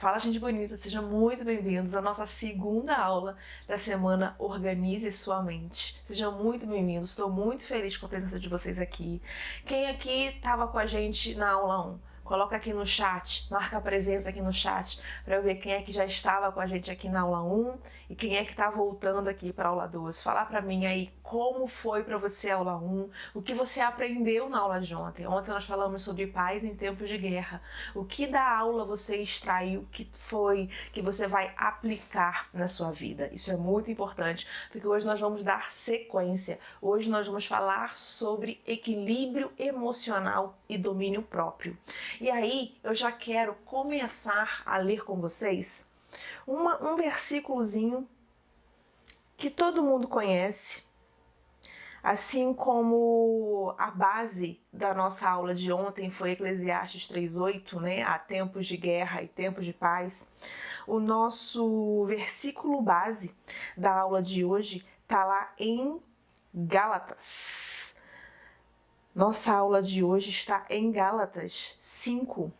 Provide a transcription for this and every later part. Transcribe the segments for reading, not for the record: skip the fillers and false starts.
Fala, gente bonita, sejam muito bem-vindos à nossa segunda aula da semana Organize Sua Mente. Sejam muito bem-vindos, estou muito feliz com a presença de vocês aqui. Quem aqui estava com a gente na aula 1? Coloca aqui no chat, marca a presença aqui no chat para eu ver quem é que já estava com a gente aqui na aula 1 e quem é que está voltando aqui para a aula 2. Falar para mim aí como foi para você a aula 1, o que você aprendeu na aula de ontem. Ontem nós falamos sobre paz em tempos de guerra. O que da aula você extraiu, que foi que você vai aplicar na sua vida. Isso é muito importante, porque hoje nós vamos dar sequência. Hoje nós vamos falar sobre equilíbrio emocional e domínio próprio. E aí, eu já quero começar a ler com vocês um versículozinho que todo mundo conhece, assim como a base da nossa aula de ontem foi Eclesiastes 3:8, né? Há tempos de guerra e tempos de paz. O nosso versículo base da aula de hoje está lá em Gálatas. Nossa aula de hoje está em Gálatas 5.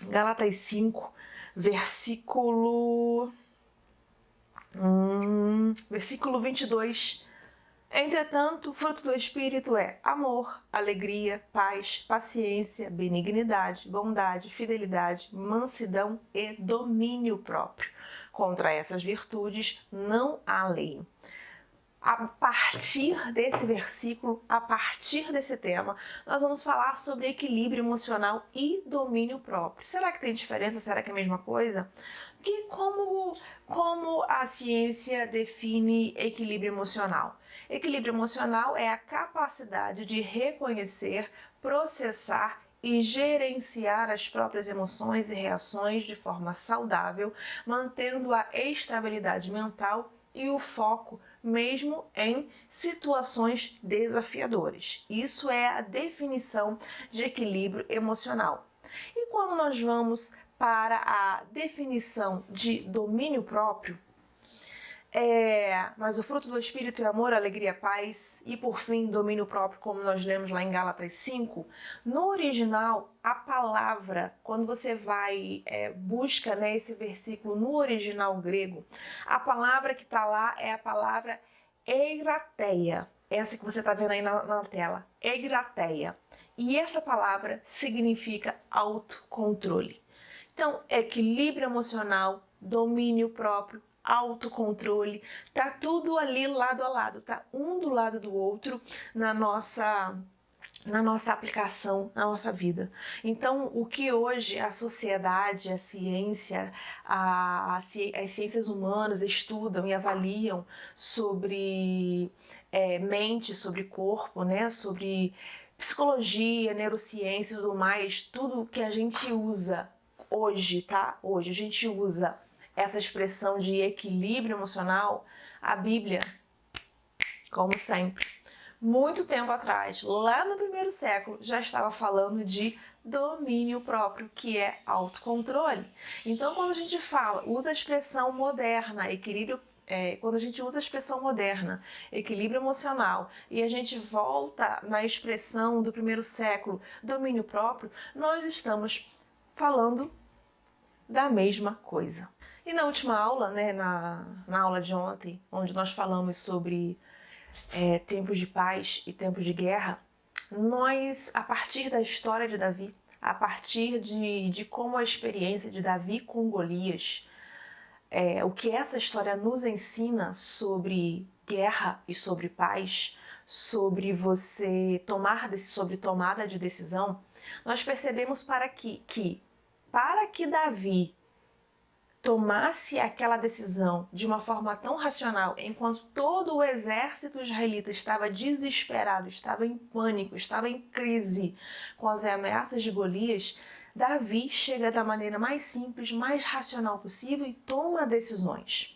Gálatas 5, versículo 22. Entretanto, o fruto do Espírito é amor, alegria, paz, paciência, benignidade, bondade, fidelidade, mansidão e domínio próprio. Contra essas virtudes não há lei. A partir desse versículo, a partir desse tema, nós vamos falar sobre equilíbrio emocional e domínio próprio. Será que tem diferença? Será que é a mesma coisa? Como a ciência define equilíbrio emocional? Equilíbrio emocional é a capacidade de reconhecer, processar e gerenciar as próprias emoções e reações de forma saudável, mantendo a estabilidade mental e o foco mesmo em situações desafiadoras. Isso é a definição de equilíbrio emocional. E quando nós vamos para a definição de domínio próprio, mas o fruto do Espírito é amor, alegria, paz e, por fim, domínio próprio, como nós lemos lá em Gálatas 5. No original, a palavra, quando você vai busca esse versículo no original grego, a palavra que está lá é a palavra eigrateia. Essa que você está vendo aí na tela, eigrateia. E essa palavra significa autocontrole. Então, equilíbrio emocional, domínio próprio, autocontrole, tá tudo ali lado a lado, tá um do lado do outro na nossa aplicação, na nossa vida. Então, o que hoje a sociedade, a ciência, as ciências humanas estudam e avaliam sobre mente, sobre corpo, né, sobre psicologia, neurociência e tudo mais, tudo que a gente usa hoje, tá? Hoje a gente usa essa expressão de equilíbrio emocional, a Bíblia, como sempre, muito tempo atrás, lá no primeiro século, já estava falando de domínio próprio, que é autocontrole. Então, quando a gente usa a expressão moderna, quando a gente usa a expressão moderna, equilíbrio emocional, e a gente volta na expressão do primeiro século, domínio próprio, nós estamos falando da mesma coisa. E na última aula, né, na aula de ontem, onde nós falamos sobre tempos de paz e tempos de guerra, nós, a partir da história de Davi, a partir de como a experiência de Davi com Golias, o que essa história nos ensina sobre guerra e sobre paz, sobre sobre tomada de decisão, nós percebemos para que Davi tomasse aquela decisão de uma forma tão racional, enquanto todo o exército israelita estava desesperado, estava em pânico, estava em crise com as ameaças de Golias, Davi chega da maneira mais simples, mais racional possível e toma decisões.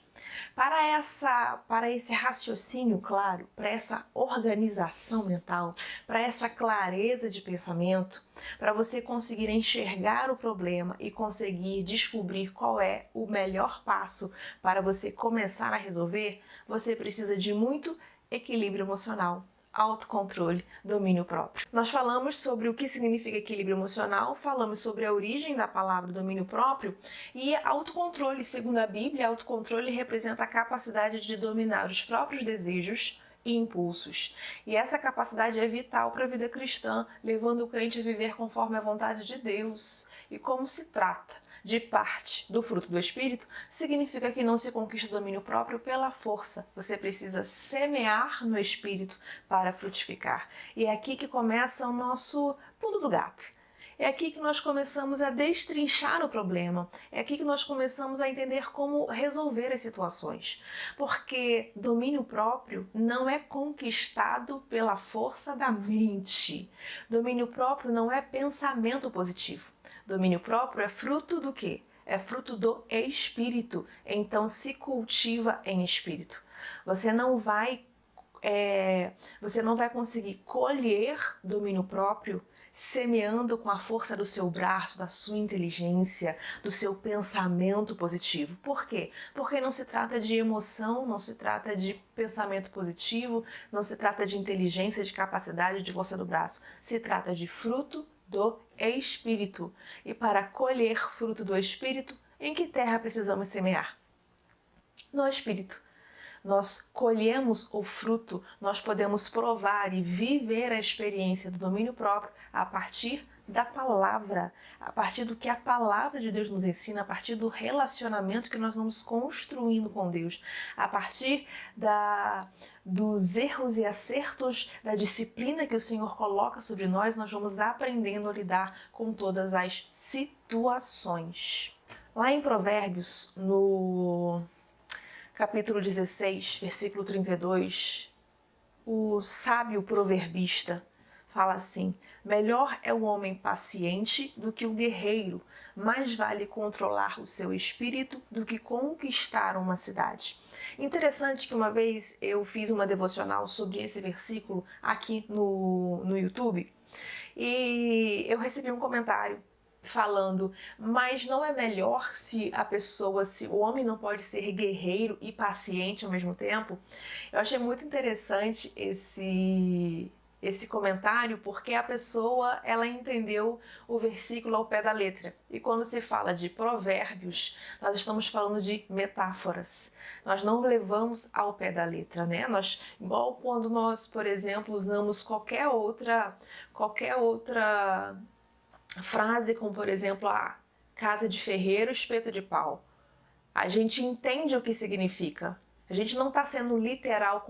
Para esse raciocínio claro, para essa organização mental, para essa clareza de pensamento, para você conseguir enxergar o problema e conseguir descobrir qual é o melhor passo para você começar a resolver, você precisa de muito equilíbrio emocional, autocontrole, domínio próprio. Nós falamos sobre o que significa equilíbrio emocional, falamos sobre a origem da palavra domínio próprio e autocontrole, segundo a Bíblia, autocontrole representa a capacidade de dominar os próprios desejos e impulsos. E essa capacidade é vital para a vida cristã, levando o crente a viver conforme a vontade de Deus. E como se trata de parte do fruto do Espírito, significa que não se conquista o domínio próprio pela força. Você precisa semear no Espírito para frutificar. E é aqui que começa o nosso pulo do gato. É aqui que nós começamos a destrinchar o problema. É aqui que nós começamos a entender como resolver as situações. Porque domínio próprio não é conquistado pela força da mente. Domínio próprio não é pensamento positivo. Domínio próprio é fruto do quê? É fruto do Espírito. Então se cultiva em Espírito. Você não vai conseguir colher domínio próprio semeando com a força do seu braço, da sua inteligência, do seu pensamento positivo. Por quê? Porque não se trata de emoção, não se trata de pensamento positivo, não se trata de inteligência, de capacidade, de força do braço. Se trata de fruto do Espírito. E para colher fruto do Espírito, em que terra precisamos semear? No Espírito. Nós colhemos o fruto, nós podemos provar e viver a experiência do domínio próprio a partir da palavra, a partir do que a palavra de Deus nos ensina, a partir do relacionamento que nós vamos construindo com Deus, a partir dos erros e acertos da disciplina que o Senhor coloca sobre nós, nós vamos aprendendo a lidar com todas as situações. Lá em Provérbios, no capítulo 16, versículo 32, o sábio proverbista fala assim: melhor é o homem paciente do que o guerreiro, mais vale controlar o seu espírito do que conquistar uma cidade. Interessante que uma vez eu fiz uma devocional sobre esse versículo aqui no YouTube e eu recebi um comentário falando, mas não é melhor se o homem não pode ser guerreiro e paciente ao mesmo tempo? Eu achei muito interessante esse comentário, porque a pessoa, ela entendeu o versículo ao pé da letra. E quando se fala de provérbios, nós estamos falando de metáforas. Nós não levamos ao pé da letra, né? Igual quando nós, por exemplo, usamos qualquer outra frase, como por exemplo, a casa de ferreiro, espeto de pau. A gente entende o que significa. A gente não está sendo literal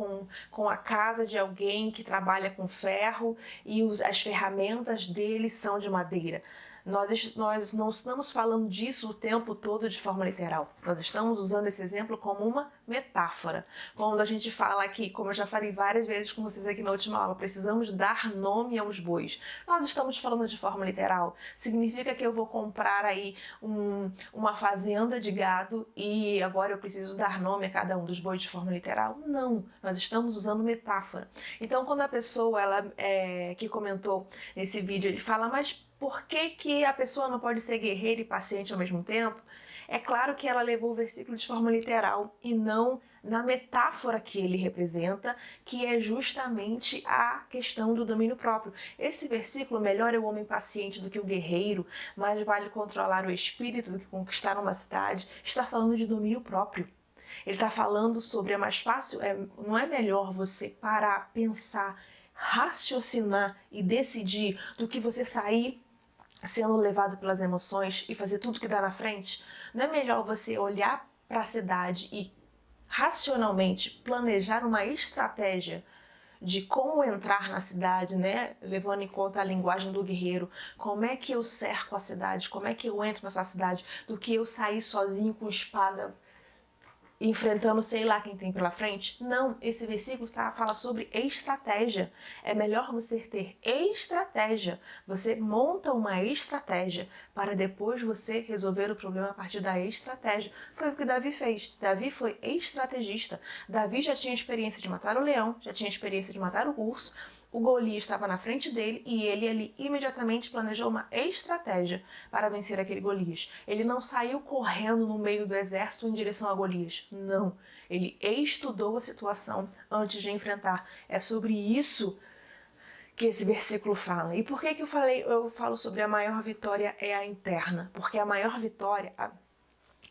com a casa de alguém que trabalha com ferro e as ferramentas dele são de madeira. Nós não estamos falando disso o tempo todo de forma literal. Nós estamos usando esse exemplo como uma metáfora. Quando a gente fala aqui, como eu já falei várias vezes com vocês aqui na última aula, precisamos dar nome aos bois. Nós estamos falando de forma literal. Significa que eu vou comprar aí uma fazenda de gado e agora eu preciso dar nome a cada um dos bois de forma literal? Não, nós estamos usando metáfora. Então, quando a pessoa que comentou nesse vídeo, ele fala, mas por que a pessoa não pode ser guerreira e paciente ao mesmo tempo? É claro que ela levou o versículo de forma literal e não na metáfora que ele representa, que é justamente a questão do domínio próprio. Esse versículo, melhor é o homem paciente do que o guerreiro, mais vale controlar o espírito do que conquistar uma cidade, está falando de domínio próprio. Ele está falando sobre mais fácil, não é melhor você parar, pensar, raciocinar e decidir do que você sair sendo levado pelas emoções e fazer tudo que dá na frente? Não é melhor você olhar para a cidade e racionalmente planejar uma estratégia de como entrar na cidade, né? Levando em conta a linguagem do guerreiro, como é que eu cerco a cidade, como é que eu entro nessa cidade, do que eu sair sozinho com espada enfrentando sei lá quem tem pela frente? Não, esse versículo fala sobre estratégia. É melhor você ter estratégia. Você monta uma estratégia para depois você resolver o problema a partir da estratégia. Foi o que Davi fez. Davi foi estrategista. Davi já tinha experiência de matar o leão, já tinha experiência de matar o urso, O Golias estava na frente dele e ele ali imediatamente planejou uma estratégia para vencer aquele Golias. Ele não saiu correndo no meio do exército em direção a Golias. Não. Ele estudou a situação antes de enfrentar. É sobre isso que esse versículo fala. E por que eu falo sobre a maior vitória é a interna? Porque a maior vitória,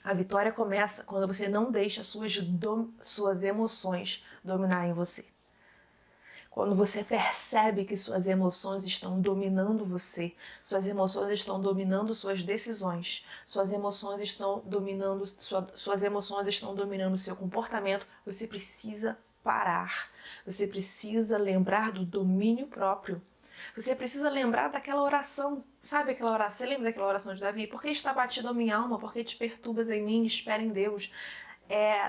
a vitória começa quando você não deixa suas emoções dominarem você. Quando você percebe que suas emoções estão dominando você, suas emoções estão dominando suas decisões, suas emoções estão dominando seu comportamento, você precisa parar. Você precisa lembrar do domínio próprio. Você precisa lembrar daquela oração. Sabe aquela oração? Você lembra daquela oração de Davi? Por que está batido a minha alma? Por que te perturbas em mim? Espera em Deus.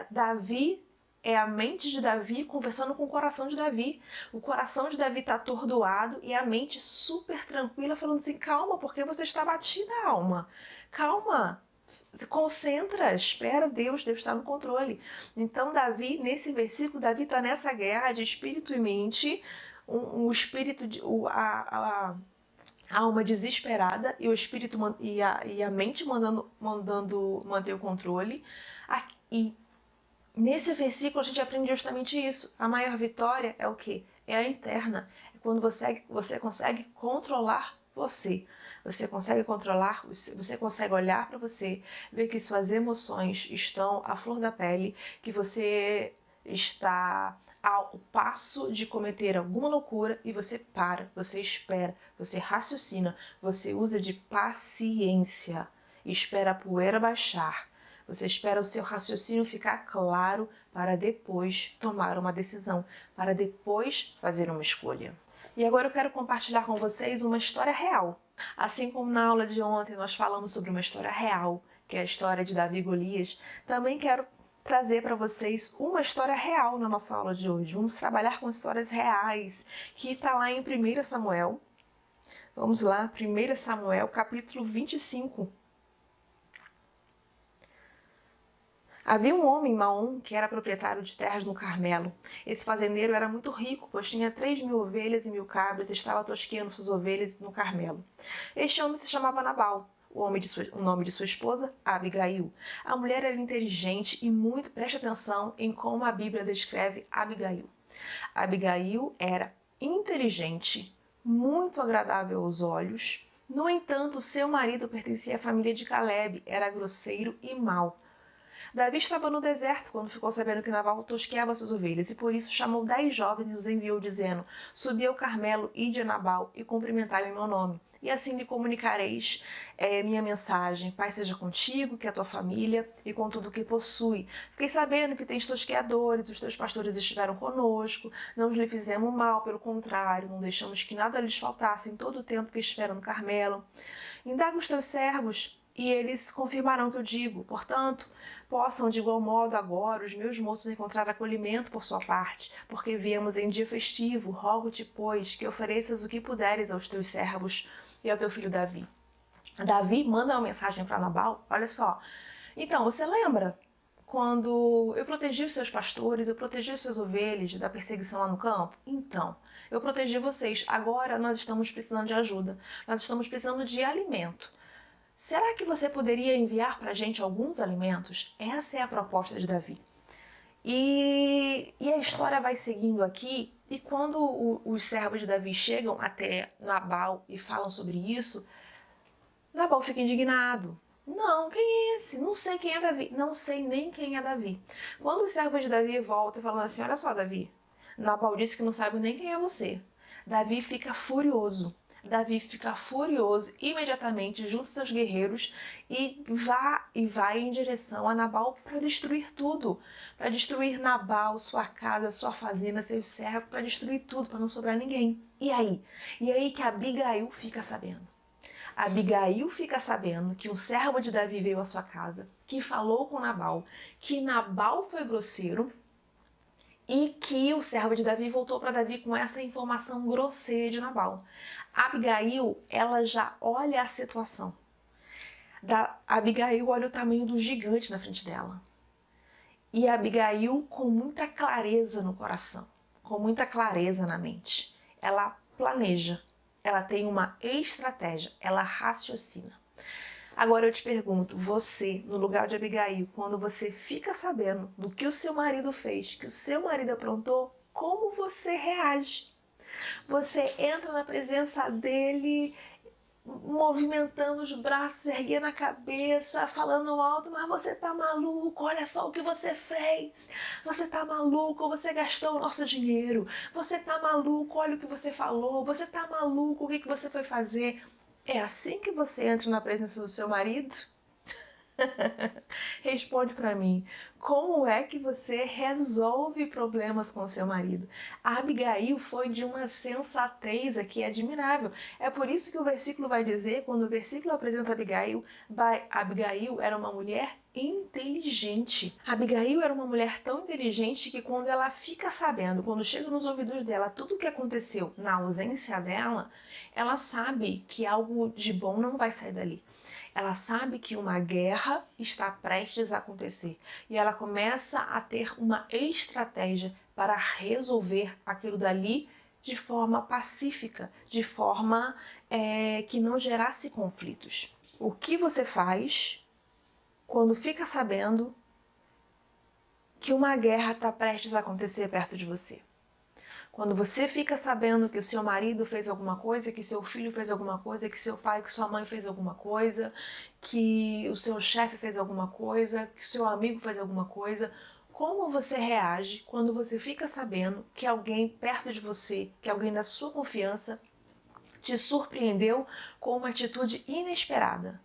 Davi é a mente de Davi conversando com o coração de Davi. O coração de Davi está atordoado e a mente super tranquila falando assim, calma, porque você está batida a alma. Calma, se concentra, espera Deus está no controle. Então Davi, nesse versículo, Davi está nessa guerra de espírito e mente, a alma desesperada e o espírito e a mente mandando manter o controle. E nesse versículo a gente aprende justamente isso. A maior vitória é o quê? É a interna. É quando você consegue controlar você. Você consegue controlar, você consegue olhar para você, ver que suas emoções estão à flor da pele, que você está ao passo de cometer alguma loucura e você para, você espera, você raciocina, você usa de paciência, espera a poeira baixar. Você espera o seu raciocínio ficar claro para depois tomar uma decisão, para depois fazer uma escolha. E agora eu quero compartilhar com vocês uma história real. Assim como na aula de ontem nós falamos sobre uma história real, que é a história de Davi e Golias, também quero trazer para vocês uma história real na nossa aula de hoje. Vamos trabalhar com histórias reais, que está lá em 1 Samuel. Vamos lá, 1 Samuel, capítulo 25. Havia um homem, Maom, que era proprietário de terras no Carmelo. Esse fazendeiro era muito rico, pois tinha 3.000 ovelhas e 1.000 cabras e estava tosqueando suas ovelhas no Carmelo. Este homem se chamava Nabal, o nome de sua esposa, Abigail. A mulher era inteligente e muito, preste atenção em como a Bíblia descreve Abigail. Abigail era inteligente, muito agradável aos olhos. No entanto, seu marido pertencia à família de Caleb, era grosseiro e mau. Davi estava no deserto quando ficou sabendo que Nabal tosqueava suas ovelhas e por isso chamou 10 jovens e os enviou dizendo, subi ao Carmelo, ide a Nabal e cumprimentai-o em meu nome. E assim lhe comunicareis minha mensagem. Pai seja contigo, que a tua família e com tudo o que possui. Fiquei sabendo que tens tosqueadores, os teus pastores estiveram conosco, não lhe fizemos mal, pelo contrário, não deixamos que nada lhes faltasse em todo o tempo que estiveram no Carmelo. Indaga os teus servos e eles confirmarão o que eu digo. Portanto, possam de igual modo agora os meus moços encontrar acolhimento por sua parte, porque viemos em dia festivo, rogo-te, pois, que ofereças o que puderes aos teus servos e ao teu filho Davi. Davi manda uma mensagem para Nabal, olha só. Então, você lembra quando eu protegi os seus pastores, eu protegi as suas ovelhas da perseguição lá no campo? Então, eu protegi vocês. Agora nós estamos precisando de ajuda. Nós estamos precisando de alimento. Será que você poderia enviar para a gente alguns alimentos? Essa é a proposta de Davi. E a história vai seguindo aqui, e quando os servos de Davi chegam até Nabal e falam sobre isso, Nabal fica indignado. Não, quem é esse? Não sei quem é Davi. Não sei nem quem é Davi. Quando os servos de Davi voltam falando assim, olha só, Davi, Nabal disse que não sabe nem quem é você. Davi fica furioso. Davi fica furioso imediatamente junto aos seus guerreiros e vai em direção a Nabal para destruir tudo. Para destruir Nabal, sua casa, sua fazenda, seus servos, para destruir tudo, para não sobrar ninguém. E aí que Abigail fica sabendo. Abigail fica sabendo que um servo de Davi veio à sua casa, que falou com Nabal, que Nabal foi grosseiro e que o servo de Davi voltou para Davi com essa informação grosseira de Nabal. Abigail, ela já olha a situação. Abigail olha o tamanho do gigante na frente dela. E Abigail, com muita clareza no coração, com muita clareza na mente, ela planeja, ela tem uma estratégia, ela raciocina. Agora eu te pergunto, você, no lugar de Abigail, quando você fica sabendo do que o seu marido fez, que o seu marido aprontou, como você reage? Você entra na presença dele, movimentando os braços, erguendo a cabeça, falando alto, mas você tá maluco, olha só o que você fez, você tá maluco, você gastou o nosso dinheiro, você tá maluco, olha o que você falou, você tá maluco, o que você foi fazer? É assim que você entra na presença do seu marido? Responde para mim, como é que você resolve problemas com seu marido? A Abigail foi de uma sensatez aqui admirável. É por isso que o versículo vai dizer, quando o versículo apresenta Abigail, Abigail era uma mulher inteligente. Abigail era uma mulher tão inteligente que quando ela fica sabendo, quando chega nos ouvidos dela tudo o que aconteceu na ausência dela, ela sabe que algo de bom não vai sair dali. Ela sabe que uma guerra está prestes a acontecer e ela começa a ter uma estratégia para resolver aquilo dali de forma pacífica, de forma que não gerasse conflitos. O que você faz quando fica sabendo que uma guerra está prestes a acontecer perto de você? Quando você fica sabendo que o seu marido fez alguma coisa, que seu filho fez alguma coisa, que seu pai, que sua mãe fez alguma coisa, que o seu chefe fez alguma coisa, que o seu amigo fez alguma coisa, como você reage quando você fica sabendo que alguém perto de você, que alguém da sua confiança, te surpreendeu com uma atitude inesperada?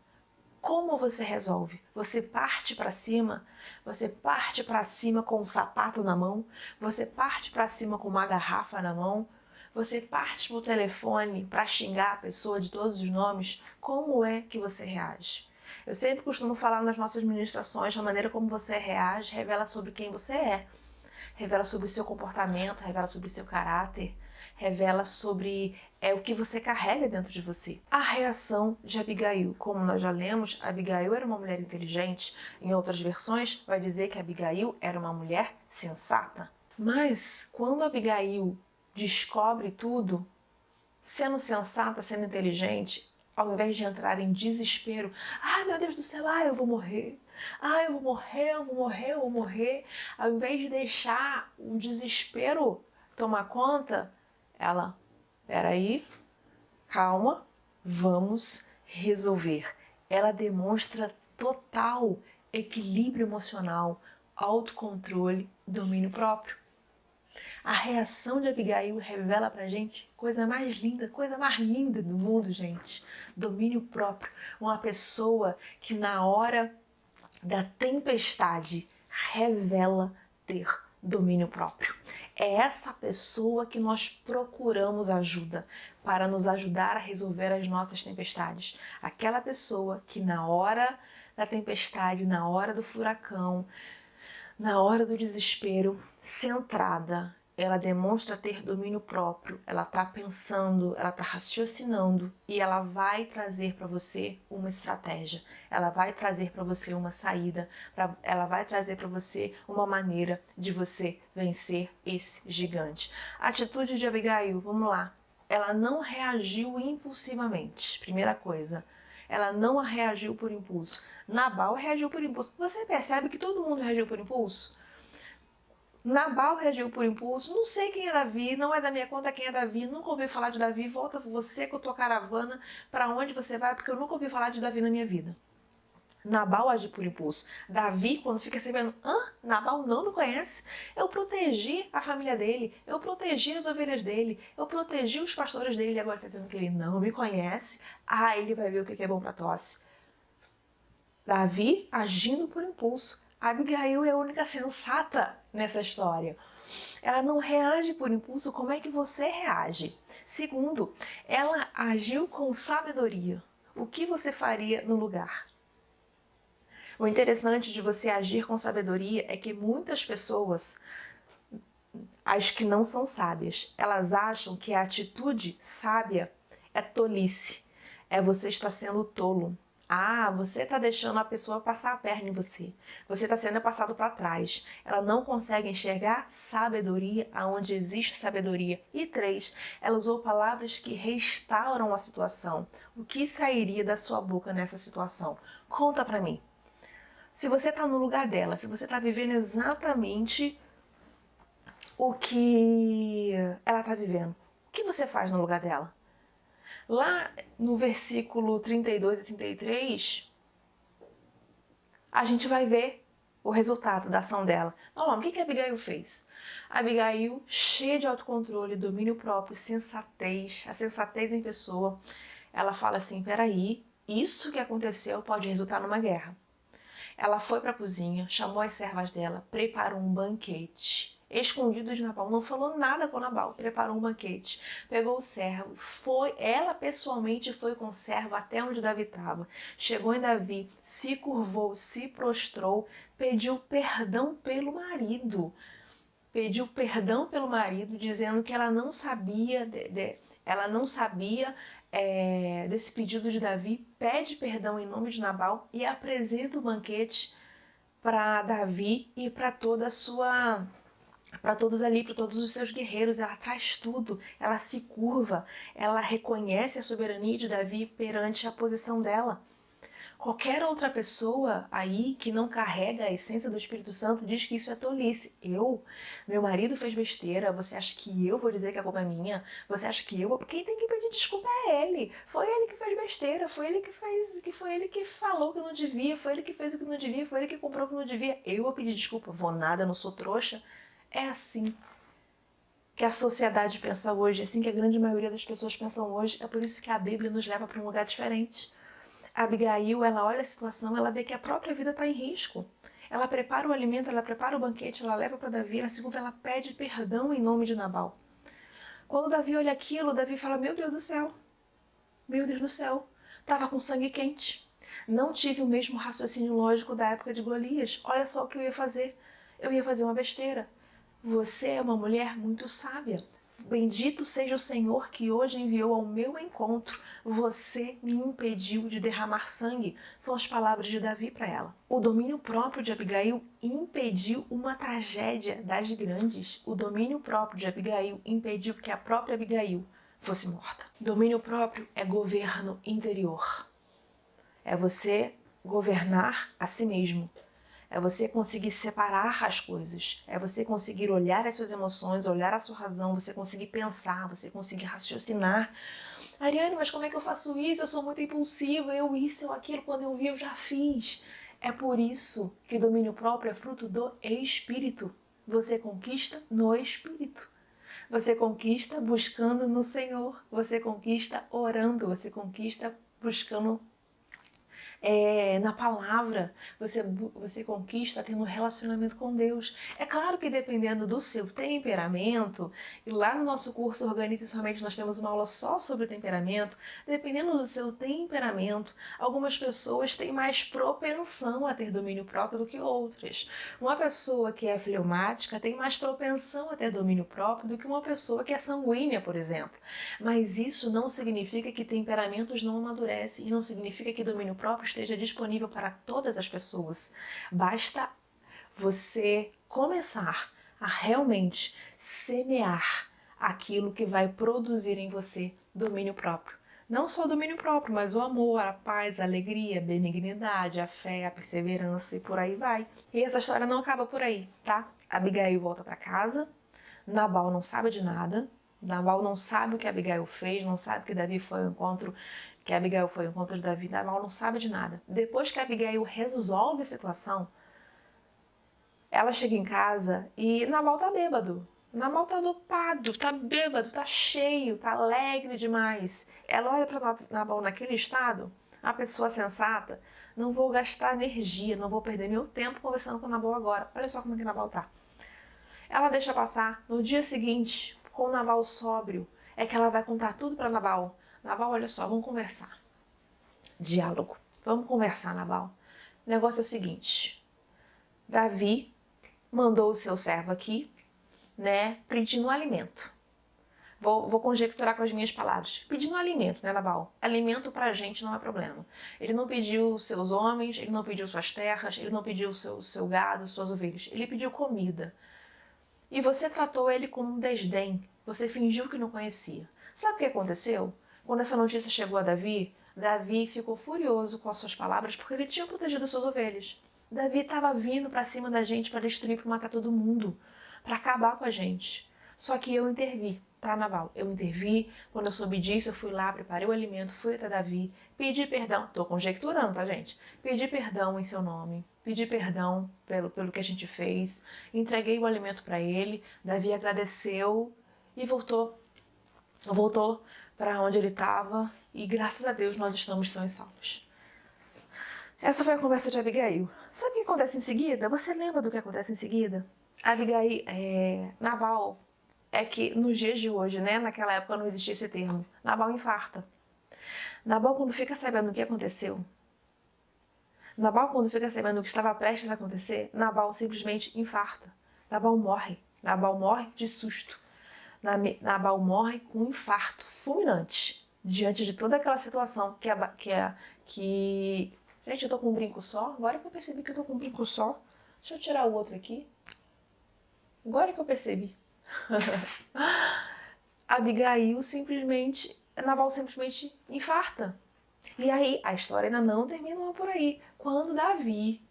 Como você resolve? Você parte para cima? Você parte para cima com um sapato na mão? Você parte para cima com uma garrafa na mão? Você parte pro telefone para xingar a pessoa de todos os nomes? Como é que você reage? Eu sempre costumo falar nas nossas ministrações, a maneira como você reage revela sobre quem você é. Revela sobre o seu comportamento, revela sobre o seu caráter, revela sobre o que você carrega dentro de você. A reação de Abigail, como nós já lemos, Abigail era uma mulher inteligente. Em outras versões, vai dizer que Abigail era uma mulher sensata. Mas, quando Abigail descobre tudo, sendo sensata, sendo inteligente, ao invés de entrar em desespero, meu Deus do céu, eu vou morrer, eu vou morrer, eu vou morrer, eu vou morrer, ao invés de deixar o desespero tomar conta, ela, peraí, calma, vamos resolver. Ela demonstra total equilíbrio emocional, autocontrole, domínio próprio. A reação de Abigail revela pra gente coisa mais linda do mundo, gente. Domínio próprio. Uma pessoa que na hora da tempestade revela ter domínio próprio. É essa pessoa que nós procuramos ajuda para nos ajudar a resolver as nossas tempestades. Aquela pessoa que na hora da tempestade, na hora do furacão, na hora do desespero, centrada, ela demonstra ter domínio próprio, ela está pensando, ela está raciocinando e ela vai trazer para você uma estratégia, ela vai trazer para você uma saída, ela vai trazer para você uma maneira de você vencer esse gigante. A atitude de Abigail, vamos lá, ela não reagiu impulsivamente, primeira coisa. Ela não reagiu por impulso. Nabal reagiu por impulso. Você percebe que todo mundo reagiu por impulso? Nabal reagiu por impulso. Não sei quem é Davi, não é da minha conta quem é Davi. Nunca ouvi falar de Davi. Volta você com a tua caravana para onde você vai, porque eu nunca ouvi falar de Davi na minha vida. Nabal age por impulso. Davi, quando fica sabendo, Nabal não me conhece, eu protegi a família dele, eu protegi as ovelhas dele, eu protegi os pastores dele, e agora está dizendo que ele não me conhece. Ele vai ver o que é bom para tosse. Davi agindo por impulso. Abigail é a única sensata nessa história. Ela não reage por impulso. Como é que você reage? Segundo, ela agiu com sabedoria. O que você faria no lugar? O interessante de você agir com sabedoria é que muitas pessoas, as que não são sábias, elas acham que a atitude sábia é tolice, é você estar sendo tolo. Ah, você está deixando a pessoa passar a perna em você. Você está sendo passado para trás. Ela não consegue enxergar sabedoria aonde existe sabedoria. E 3, ela usou palavras que restauram a situação. O que sairia da sua boca nessa situação? Conta para mim. Se você está no lugar dela, se você está vivendo exatamente o que ela está vivendo, o que você faz no lugar dela? Lá no versículo 32 e 33, a gente vai ver o resultado da ação dela. Vamos lá, o que a Abigail fez? A Abigail, cheia de autocontrole, domínio próprio, sensatez, a sensatez em pessoa, ela fala assim, peraí, isso que aconteceu pode resultar numa guerra. Ela foi para a cozinha, chamou as servas dela, preparou um banquete. Escondido de Nabal, não falou nada com Nabal, preparou um banquete, pegou o servo, ela pessoalmente foi com o servo até onde Davi estava, chegou em Davi, se curvou, se prostrou, pediu perdão pelo marido, dizendo que ela não sabia, desse pedido de Davi, pede perdão em nome de Nabal e apresenta o banquete para Davi e para toda a sua... para todos ali, para todos os seus guerreiros, ela traz tudo, ela se curva, ela reconhece a soberania de Davi perante a posição dela. Qualquer outra pessoa aí que não carrega a essência do Espírito Santo diz que isso é tolice. Meu marido fez besteira, você acha que eu vou dizer que a culpa é minha? Você acha que eu... Quem tem que pedir desculpa é ele. Foi ele que fez besteira, foi ele que falou que não devia, foi ele que fez o que não devia, foi ele que comprou o que não devia. Eu vou pedir desculpa, vou nada, não sou trouxa. É assim que a sociedade pensa hoje, é assim que a grande maioria das pessoas pensam hoje. É por isso que a Bíblia nos leva para um lugar diferente. A Abigail, ela olha a situação, ela vê que a própria vida está em risco. Ela prepara o alimento, ela prepara o banquete, ela leva para Davi, ela segunda, ela pede perdão em nome de Nabal. Quando Davi olha aquilo, Davi fala, meu Deus do céu, estava com sangue quente. Não tive o mesmo raciocínio lógico da época de Golias. Olha só o que eu ia fazer uma besteira. Você é uma mulher muito sábia. Bendito seja o Senhor que hoje enviou ao meu encontro. Você me impediu de derramar sangue. São as palavras de Davi para ela. O domínio próprio de Abigail impediu uma tragédia das grandes. O domínio próprio de Abigail impediu que a própria Abigail fosse morta. Domínio próprio é governo interior. É você governar a si mesmo. É você conseguir separar as coisas, é você conseguir olhar as suas emoções, olhar a sua razão, você conseguir pensar, você conseguir raciocinar. Ariane, mas como é que eu faço isso? Eu sou muito impulsiva, eu aquilo, quando eu vi eu já fiz. É por isso que domínio próprio é fruto do Espírito. Você conquista no Espírito. Você conquista buscando no Senhor, você conquista orando, você conquista buscando na palavra, você conquista tendo um relacionamento com Deus. É claro que dependendo do seu temperamento, e lá no nosso curso Organize Somente nós temos uma aula só sobre temperamento, dependendo do seu temperamento, algumas pessoas têm mais propensão a ter domínio próprio do que outras. Uma pessoa que é fleumática tem mais propensão a ter domínio próprio do que uma pessoa que é sanguínea, por exemplo. Mas isso não significa que temperamentos não amadurecem e não significa que domínio próprio esteja disponível para todas as pessoas. Basta você começar a realmente semear aquilo que vai produzir em você domínio próprio. Não só o domínio próprio, mas o amor, a paz, a alegria, a benignidade, a fé, a perseverança e por aí vai. E essa história não acaba por aí, tá? Abigail volta para casa, Nabal não sabe de nada, Nabal não sabe o que Abigail fez, não sabe que Davi foi ao encontro, que Abigail foi ao encontro de Davi, Nabal não sabe de nada. Depois que Abigail resolve a situação, ela chega em casa e Nabal tá bêbado. Nabal tá dopado, tá bêbado, tá cheio, tá alegre demais. Ela olha para Nabal naquele estado, a pessoa sensata, não vou gastar energia, não vou perder meu tempo conversando com Nabal agora. Olha só como é que Nabal tá. Ela deixa passar. No dia seguinte, com o Nabal sóbrio, é que ela vai contar tudo para Nabal. Nabal, olha só, vamos conversar. Diálogo. Vamos conversar, Nabal. O negócio é o seguinte. Davi mandou o seu servo aqui, pedindo um alimento. Vou conjecturar com as minhas palavras. Pedindo alimento, né, Nabal? Alimento pra gente não é problema. Ele não pediu seus homens, ele não pediu suas terras, ele não pediu seu gado, suas ovelhas. Ele pediu comida. E você tratou ele com um desdém. Você fingiu que não conhecia. Sabe o que aconteceu? Quando essa notícia chegou a Davi, Davi ficou furioso com as suas palavras porque ele tinha protegido suas ovelhas. Davi estava vindo para cima da gente para destruir, para matar todo mundo, para acabar com a gente. Só que eu intervi, tá, Nabal? Eu intervi, quando eu soube disso, eu fui lá, preparei o alimento, fui até Davi, pedi perdão, tô conjecturando, tá, gente? Pedi perdão em seu nome, pedi perdão pelo que a gente fez, entreguei o alimento para ele, Davi agradeceu e voltou para onde ele estava e graças a Deus nós estamos sãos e salvos. Essa foi a conversa de Abigail. Sabe o que acontece em seguida? Você lembra do que acontece em seguida? Abigail, Nabal, é que nos dias de hoje, né, naquela época não existia esse termo, Nabal infarta. Nabal, quando fica sabendo o que aconteceu, Nabal, quando fica sabendo o que estava prestes a acontecer, Nabal simplesmente infarta. Nabal morre. Nabal morre de susto. Nabal morre com um infarto fulminante diante de toda aquela situação que... Gente, eu tô com um brinco só. Agora que eu percebi que eu tô com um brinco só. Deixa eu tirar o outro aqui. Agora que eu percebi. Nabal simplesmente infarta. E aí, a história ainda não terminou por aí. Quando Davi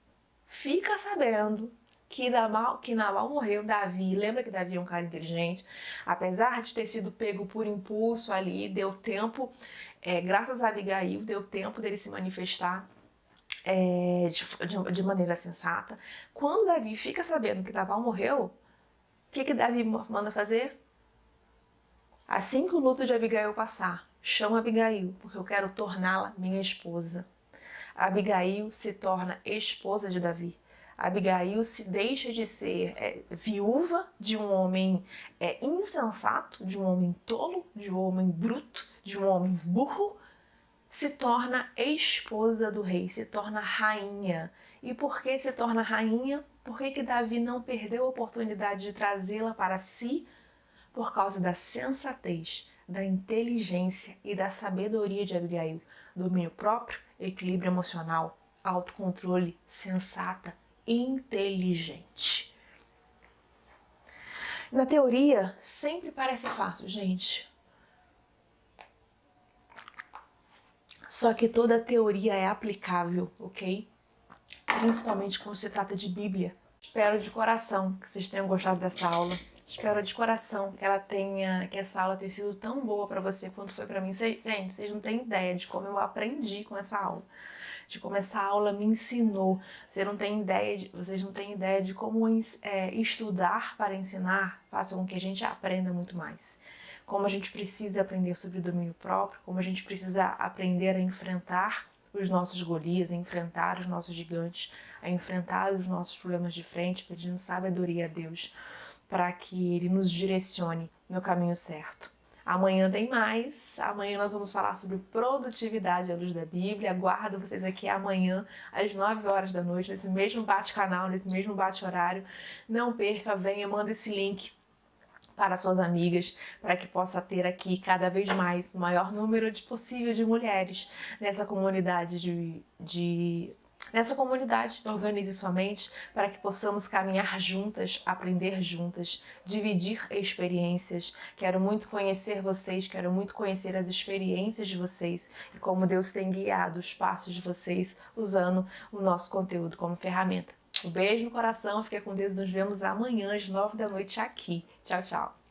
fica sabendo que Nabal morreu, Davi, lembra que Davi é um cara inteligente, apesar de ter sido pego por impulso ali, deu tempo, graças a Abigail, deu tempo dele se manifestar de maneira sensata. Quando Davi fica sabendo que Nabal morreu, o que Davi manda fazer? Assim que o luto de Abigail passar, chama Abigail, porque eu quero torná-la minha esposa. Abigail se torna esposa de Davi. Abigail se deixa de ser viúva de um homem insensato, de um homem tolo, de um homem bruto, de um homem burro, se torna esposa do rei, se torna rainha. E por que se torna rainha? Por que Davi não perdeu a oportunidade de trazê-la para si? Por causa da sensatez, da inteligência e da sabedoria de Abigail. Domínio próprio, equilíbrio emocional, autocontrole, sensata, inteligente. Na teoria, sempre parece fácil, gente. Só que toda teoria é aplicável, ok? Principalmente quando se trata de Bíblia. Espero de coração que vocês tenham gostado dessa aula. Espero de coração que essa aula tenha sido tão boa para você quanto foi para mim. Gente, vocês não têm ideia de como eu aprendi com essa aula. De como essa aula me ensinou. Vocês não têm ideia de como estudar para ensinar faça com que a gente aprenda muito mais. Como a gente precisa aprender sobre o domínio próprio, como a gente precisa aprender a enfrentar os nossos Golias, a enfrentar os nossos gigantes, a enfrentar os nossos problemas de frente, pedindo sabedoria a Deus para que Ele nos direcione no caminho certo. Amanhã tem mais. Amanhã nós vamos falar sobre produtividade à luz da Bíblia. Aguardo vocês aqui amanhã, às 9 horas da noite, nesse mesmo bate-canal, nesse mesmo bate-horário. Não perca, venha, manda esse link para suas amigas, para que possa ter aqui cada vez mais o maior número possível de mulheres nessa comunidade Nessa comunidade, organize sua mente para que possamos caminhar juntas, aprender juntas, dividir experiências. Quero muito conhecer vocês, quero muito conhecer as experiências de vocês e como Deus tem guiado os passos de vocês usando o nosso conteúdo como ferramenta. Um beijo no coração, fique com Deus, nos vemos amanhã às 9 da noite aqui. Tchau, tchau.